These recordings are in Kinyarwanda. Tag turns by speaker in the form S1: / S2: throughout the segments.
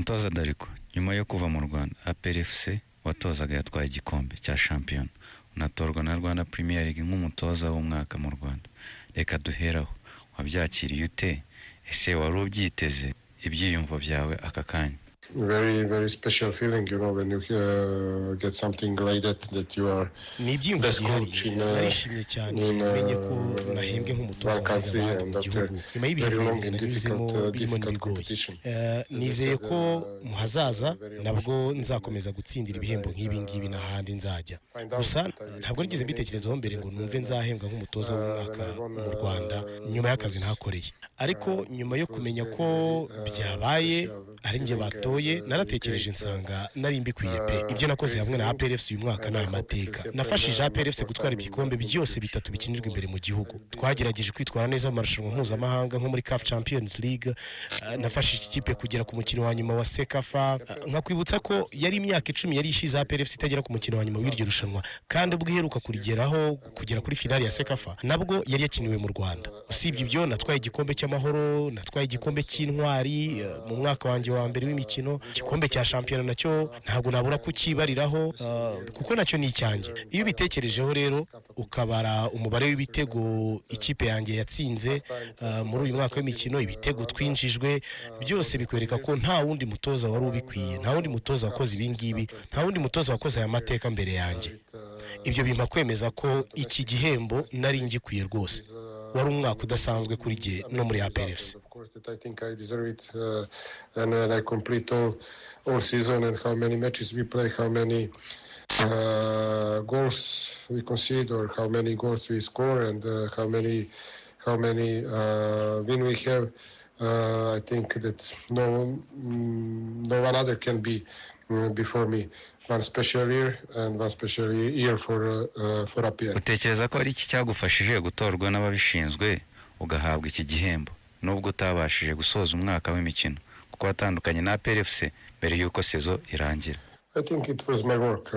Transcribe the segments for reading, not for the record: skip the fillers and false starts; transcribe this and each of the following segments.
S1: Umutoza Dariko nyuma yo kuva mu Rwanda APRFC watozaga yatwaye igikombe cya shampiyona unatorwa na Rwanda Premier League nk'umutoza w'umwaka mu Rwanda. Reka duheraho, wabyakiriye ute? Ese wari ubyiteze ibyiyumvo byawe aka kanya?
S2: Very special feeling, when you get something like that you are
S3: best coach in narishimye cyane menye ko nahembwe nk'umutoza wahize abandi mu gihugu nyuma y'ibihe birebire nanyuzemo birimo n'ibigoye. Nizeye ko mu hazaza nabwo nzakomeza gutsindira ibihembo nk'ibi ngibi n'ahandi nzajya. Gusa ntabwo nigeze mbitekerezaho mbere ngo numve nzahembwa nk'umutoza w'umwaka mu Rwanda nyuma y'akazi ntakoreye, ariko nyuma yo kumenya ko byabaye ari njye batoye naratekereje nsanga nari mbikwiye pe. Ibyo nakoze hamwe na APRFC uyu mwaka ni amateka. Nafashije APRFC gutwara ibikombe byose bitatu bikinirwa imbere mu gihugu. Twagerageje kwitwara neza mu marushanwa mpuzamahanga nko muri CAF Champions League. Nafashije ikipe kugera ku mukino wa nyuma wa Sekafa. Nkakwibutsa ko yari imyaka 10 yari ishize APRFC itagera ku mukino wa nyuma w'iryo rushanwa, kandi ubwo iheruka kurigeraho kugera kuri finali ya Sekafa nabwo yari yakiniwe mu Rwanda. Usibye ibyo natwaye igikombe cy'amahoro, natwaye igikombe cy'intwari mu mwaka wanjye wa mbere w'imikino. Igikombe cya shampiyona nacyo ntabwo nabura kukibariraho kuko nacyo ni icyanjye. Iyo bitekerejeho rero ukabara umubare w'ibitego ikipe yanjye yatsinze muri uyu mwaka w'imikino, ibitego twinjijwe, byose bikwereka ko nta wundi mutoza wari ubikwiye, nta wundi mutoza wakoze ibi ngibi, nta wundi mutoza wakoze aya mateka mbere yanjye. Ibyo bimpa kwemeza ko iki gihembo nari ngikwiye rwose. Wari umwaka udasanzwe kuri jye no muri APRFC.
S2: I think I deserve it, and when I complete all season and how many matches we play, how many goals we concede or how many goals we score, and how many win we have, I think that no one other can be before me. One special year and one special year for APR.
S1: Utekereza ko ari iki cyagufashije gutorwa n'ababishinzwe ugahabwa iki gihembo nubwo utabashije gusoza umwaka w'imikino kuko watandukanye na APRFC mbere yuko sezo irangira?
S2: I think it was my work.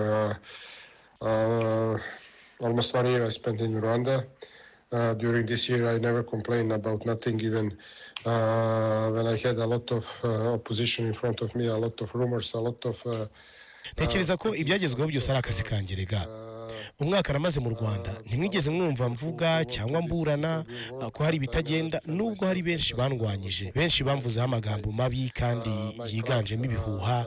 S2: Almost 1 year I spent in Rwanda. During this year I never complained about nothing, even when I had a lot of opposition in front of me, a lot of rumors, a lot of
S3: Ntekereza ko ibyagezweho byose ari akazi kanjye rega. Umwaka namaze mu Rwanda ntimwigeze mwumva mvuga cyangwa mburana ko hari bitagenda, nubwo hari benshi bandwanyije, benshi bamvuzeho amagambo mabi kandi yiganjemo ibihuha.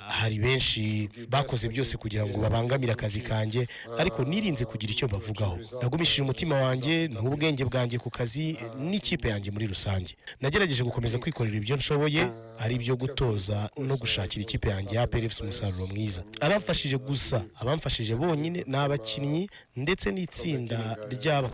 S3: Hari benshi bakoze byose kugira ngo babangamire akazi kanjye, ariko nirinze kugira icyo bavugaho. Nagumishije umutima wanjye n'ubwenge bwanjye ku kazi n'ikipe yanjye muri rusange. Nagerageje gukomeza kwikorera ibyo nshoboye, ari byo gutoza no gushakira ikipe yanjye ya APRFC umusaruro mwiza. Abamfashije gusa, abamfashije bonyine n'abakinnyi ndetse n'itsinda ry'aba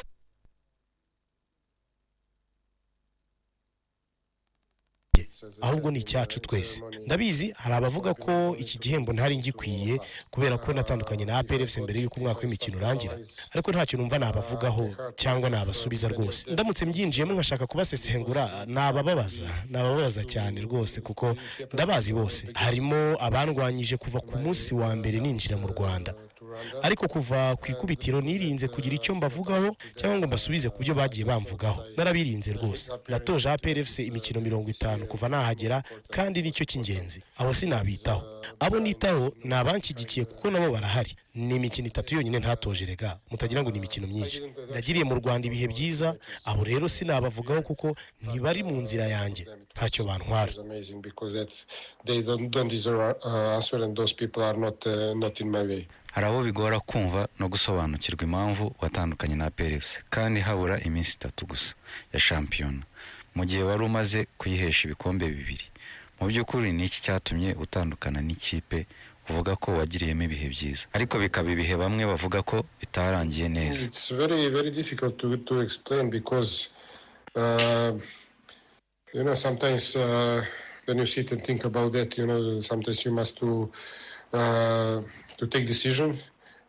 S3: ahubwo ni icyacu twese. Ndabizi hari abavuga ko iki gihembo ntari ngikwiye kubera ko natandukanye na APRFC mbere y'uko umwaka w'imikino urangira, ariko ntacyo numva nabavugaho cyangwa nabasubiza rwose. Ndamutse mbyinjiyemo nkashaka kubasesengura nababaza cyane rwose kuko ndabazi bose. Harimo abandwanyije kuva ku munsi wa mbere ninjira mu Rwanda, ariko kuva ku ikubitiro nirinze kugira icyo mbavugaho cyangwa ngo mbasubize ku byo bagiye bamvugaho. Narabirinze rwose. Natoje APRFC imikino 50 kuva nahagera, kandi nicyo cy'ingenzi. Abo sinabitaho. Abo nitaho nabankigikiye kuko nabo barahari. Ni imikino 3 yonyine ntatoje rega, mutagira ngo ni imikino myinshi. Nagiriye mu Rwanda ibihe byiza, abo rero sinabavugaho kuko ntibari mu nzira yanjye, ntacyo bantwara.
S2: They don't deserve answer, and those people are not in my way.
S1: Hari abo bigora kumva no gusobanukirwa impamvu watandukanye na APRFC kandi habura iminsi 3 gusa ya shampiyona mu gihe wari umaze kuyihesha ibikombe 2. Mu by'ukuri ni iki cyatumye utandukana n'ikipe uvuga ko wagiriyemo ibihe byiza ariko bikaba ibihe bamwe bavuga ko bitarangiye neza?
S2: It's very difficult to explain because sometimes when you sit and think about that, sometimes you must to take decision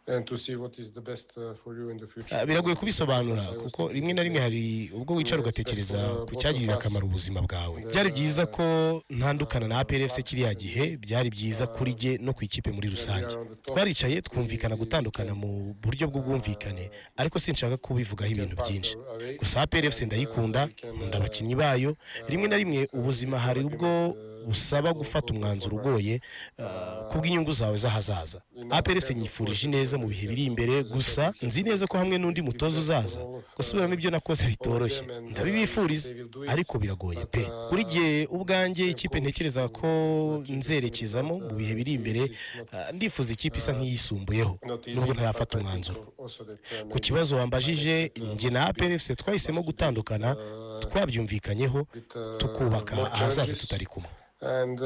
S2: and to see what is the best for you in the future.
S3: Biragoye kubisobanura kuko rimwe na rimwe hari ubwo wicara ugatekereza ku cyagirira akamaro ubuzima bwawe. Byari byiza ko ntandukana na APRFC kiriya gihe, byari byiza kuri jye no ku ikipe muri rusange. Twaricaye twumvikana gutandukana mu buryo bw'ubwumvikane, ariko sinshaka kubivugaho ibintu byinshi. Gusa APRFC ndayikunda, nkunda abakinnyi bayo. Rimwe na rimwe ubuzima hari ubwo busaba gufata umwanzuro ugoye kubw'inyungu zawe z'ahazaza. APRFC nyifurije neza mu bihe biri imbere, gusa nzi neza ko hamwe n'undi mutoza uzaza gusubiramo ibyo nakoze bitoroshye. Ndabibifuriza ariko biragoye pe. Kuri gihe ubwanjye ikipe ntekereza ko nzerekezamo mu bihe biri imbere, ndifuza ikipe isa nk'iyisumbuyeho nubwo ntarafata umwanzuro. Ku kibazo wambajije, njye na APRFC twahisemo gutandukana, twabyumvikanyeho tukubaka ahazaza tutari kumwe.
S2: And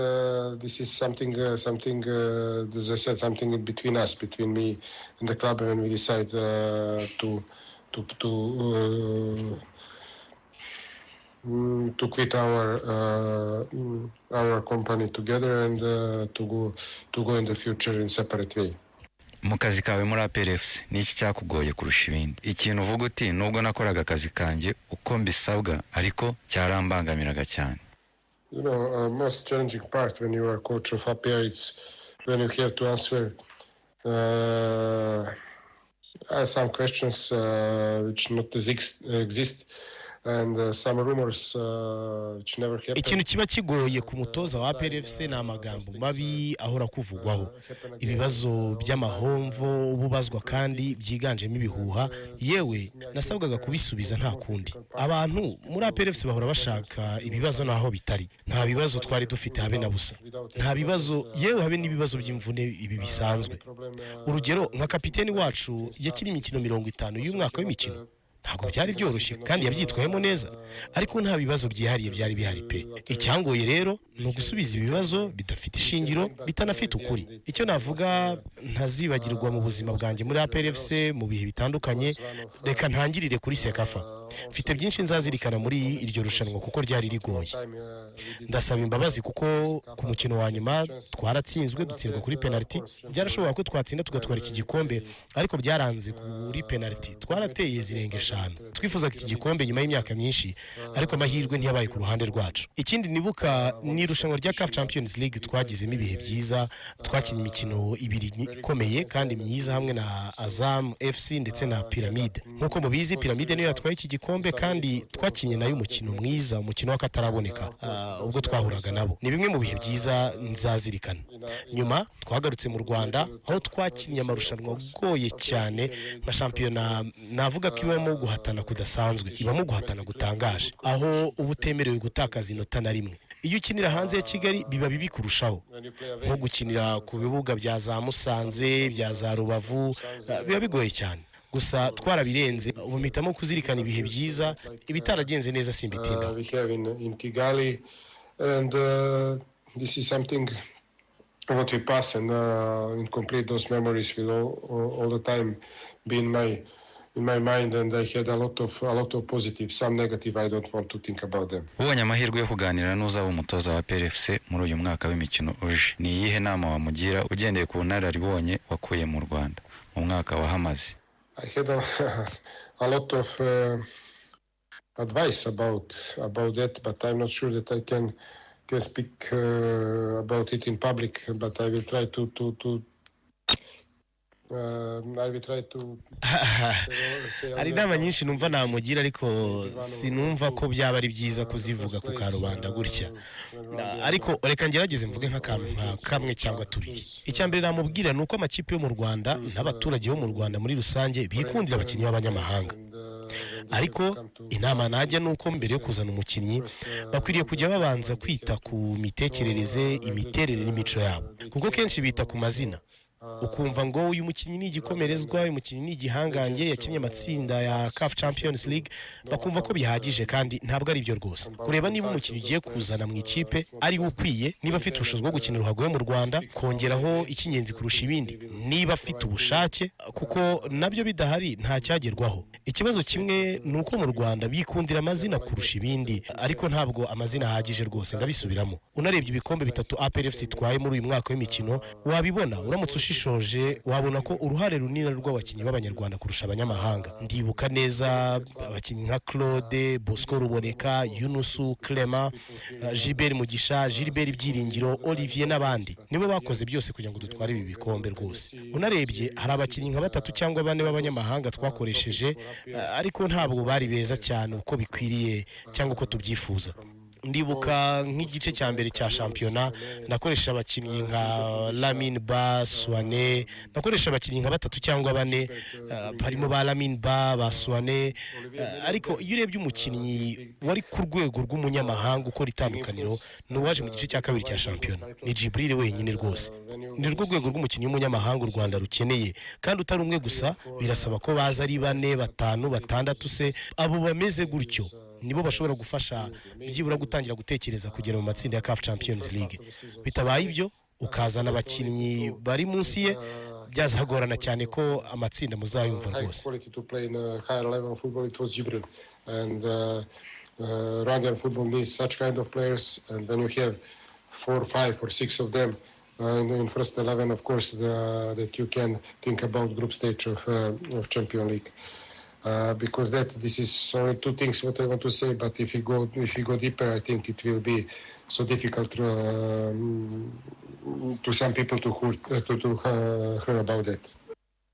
S2: this is something, as I said, something in between us, between me and the club, when we decide to quit our company together and to go in the future in separate way.
S1: Mu kazi kawe muri APRFC ni iki cyakugoye kurusha ibindi? Ikintu uvuga uti nubwo nakoraga akazi kanjye uko mbisabwa ariko cyarambangamiraga cyane?
S2: You know, most challenging part when you are coach of APR, it's when you have to answer some questions which not exist. And some rumors which never happened.
S3: Ikintu kiba kigoye ku mutoza wa APRFC ni amagambo mabi ahora kuvugwaho, ibibazo by'amahomvo ububazwa kandi byiganjemo ibihuha, yewe nasabwaga kubisubiza nta kundi. Abantu muri APRFC bahora bashaka ibibazo naho bitari. Nta bibazo twari dufite habe na busa, nta bibazo, yewe habe n'ibibazo by'imvune ibi bisanzwe. Urugero nka kapiteni wacu yakiri imikino 50 y'umwaka w'imikino, ntabwo byari byoroshye kandi yabyitwayemo neza, ariko nta bibazo byihariye byari bihari pe. Icyangoye rero ni ugusubiza ibibazo bidafite ishingiro, bitanafite ukuri. Icyo navuga ntazibagirwa mu buzima bwanjye muri APRFC mu bihe bitandukanye, reka ntangirire kuri Sekafa. Mfite byinshi nzazirikana muri iryo rushanwa kuko ryari rigoye. Ndasaba imbabazi kuko ku mukino wa nyuma twaratsinzwe, dutsindwa kuri penalty. Byarashoboka ko twatsinda tugatwara iki gikombe, ariko byaranze kuri penalty. Twarateye zirenga 5. Twifuzaga iki gikombe nyuma y'imyaka myinshi, ariko amahirwe ntiyabaye ku ruhande rwacu. Ikindi nibuka ni irushanwa rya CAF Champions League, twagizemo ibihe byiza, twakinnye imikino ibiri ikomeye kandi myiza hamwe na Azam FC ndetse na Pyramide. Nkuko mubizi, Pyramide niyo yatwaye iki gikombe kandi twakinye nayo umukino mwiza, umukino w'akataraboneka ubwo twahuraga nabo. Ni bimwe mu bihe byiza nzazirikana. Nyuma twagarutse mu Rwanda aho twakinnye amarushanwa agoye cyane nka shampiyona, navuga ko ibamo guhatana kudasanzwe, ibamo guhatana gutangaje, aho uba utemerewe gutakaza inota na rimwe. Iyo ukinira hanze ya Kigali biba bibi kurushaho, nko gukinira ku bibuga bya za Musanze, bya za Rubavu, biba bigoye cyane. Gusa twarabirenze, ubu mpitamo kuzirikana ibihe byiza, ibitaragenze neza simbitinda.
S2: We have in Kigali, and this is something what we pass, and incomplete those memories will all the time be in my mind, and I had a lot of positive, some negative. I don't want to think about them.
S1: Ubonye amahirwe yo kuganira n'uzaba umutoza wa APRFC muri uyu mwaka w'imikino uje, ni iyihe nama wamugira ugendeye ku nararibonye wakuye mu Rwanda mu mwaka wahamaze?
S2: I had a lot of advice about that, but I'm not sure that I can speak about it in public. But I will try to
S3: hari inama nyinshi numva namugira, ariko sinumva ko byaba ari byiza kuzivuga ku karubanda gutya. Ariko reka ngerageze mvuge nk'akantu nka kamwe cyangwa tubiri. Icyambere namubwira nuko amakipe yo mu Rwanda n'abaturage bo mu Rwanda muri rusange bikundira abakinnyi b'abanyamahanga. Ariko inama najya nuko mbere yo kuzana umukinnyi bakwiriye kujya babanza kwita ku mitekerereze, imiterere n'imico yabo, kuko kenshi bita ku mazina. Ukumva ngo uyu mukinnyi ni igikomerezwa, uyu mukinnyi ni igihangange, yakinnye amatsinda ya CAF Champions League, bakumva ko bihagije kandi ntabwo ari byo rwose. Kureba niba umukinnyi ugiye kuzana mu ikipe ari ukwiye, niba afite ubushobozi bwo gukina ruhago mu Rwanda, kongeraho icy'ingenzi kurusha ibindi, niba afite ubushake, kuko nabyo bidahari nta cyagerwaho. Ikibazo kimwe nuko mu Rwanda bikundira amazina kurusha ibindi, ariko ntabwo amazina ahagije rwose. Ndabisubiramo, unarebye ibikombe 3 APRFC twaye muri uyu mwaka w'imikino, wabibona uramutse ushishoje, wabona ko uruhare runini rw'abakinnyi b'abanyarwanda kurusha abanyamahanga. Ndibuka neza abakinnyi nka Claude, Bosco Ruboneka, Yunusu, Clement, Gilbert Mugisha, Gilbert Byiringiro, Olivier n'abandi, nibo bakoze byose kugira ngo dutware ibi bikombe rwose. Unarebye hari abakinnyi nka 3 cyangwa 4 b'abanyamahanga twakoresheje, ariko ntabwo bari beza cyane uko bikwiriye cyangwa uko tubyifuza. ndibuka nk'igice cya mbere cya shampiyona nakoresha abakinnyi nka Lamine Ba, Suane, nakoresha abakinnyi nka 3 cyangwa 4 harimo ba Lamine Ba, ba Suane, ariko iyo urebye umukinnyi wari ku rwego rw'umunyamahanga ukora itandukaniro n'uwaje mu gice cya kabiri cya shampiyona ni Djibril wenyine rwose. Ni rwo rwego rw'umukinnyi w'umunyamahanga u Rwanda rukeneye, kandi utari umwe gusa, birasaba ko baza ari 4, 5, 6 se. Abo bameze gutyo nibo bashobora gufasha byibura gutangira gutekereza kugera mu matsinda ya CAF Champions League. Bitabaye ibyo ukazana abakinnyi bari munsi ye, byazagorana cyane ko amatsinda muzayumva rwose.
S2: Rwandan football needs such kind of players, and when you have 4, 5 or 6 of them in first 11, of course that you can think about group stage of Champions League. Because this is only 2 things what I want to say, but if you go deeper, I think it will be so difficult to some people to hear about that.